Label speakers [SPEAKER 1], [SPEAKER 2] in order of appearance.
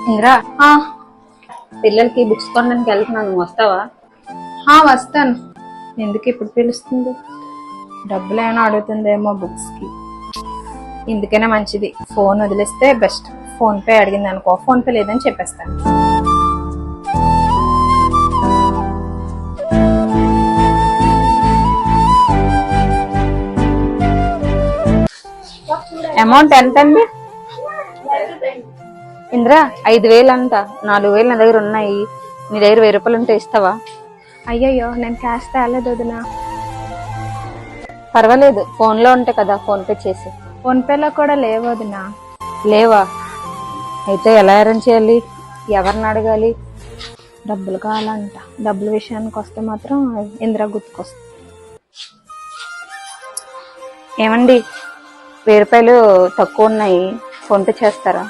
[SPEAKER 1] ఇంద్రా, పిల్లలకి బుక్స్ కొనడానికి వెళ్తున్నాను, నువ్వు వస్తావా?
[SPEAKER 2] వస్తాను. ఎందుకు ఇప్పుడు పిలుస్తుంది? డబ్బులు ఏమైనా అడుగుతుందేమో బుక్స్ కి. ఇందుకైనా మంచిది ఫోన్ వదిలేస్తే బెస్ట్. ఫోన్ పే అడిగింది అనుకో, ఫోన్ పే లేదని చెప్పేస్తాను.
[SPEAKER 1] అమౌంట్ ఎంత అండి? ఇంద్రా, 5,000 అంట. 4,000 నా దగ్గర ఉన్నాయి. నీ దగ్గర 1,000 రూపాయలు ఉంటే ఇస్తావా?
[SPEAKER 2] అయ్యయ్యో, నేను క్యాష్ తేలేదు వదినా.
[SPEAKER 1] పర్వాలేదు, ఫోన్ లో ఉంటాయి కదా, ఫోన్ పే చేసి.
[SPEAKER 2] ఫోన్ పేలో కూడా లేవు వదినా.
[SPEAKER 1] లేవా? అయితే ఎలా అరేంజ్ చేయాలి? ఎవరిని అడగాలి?
[SPEAKER 2] డబ్బులు కావాలంట. డబ్బుల విషయానికి వస్తే మాత్రం ఇందిరా గుర్తుకొస్తుంది.
[SPEAKER 1] ఏమండి, 1,000 రూపాయలు తక్కువ ఉన్నాయి, ఫోన్ పే చేస్తారా?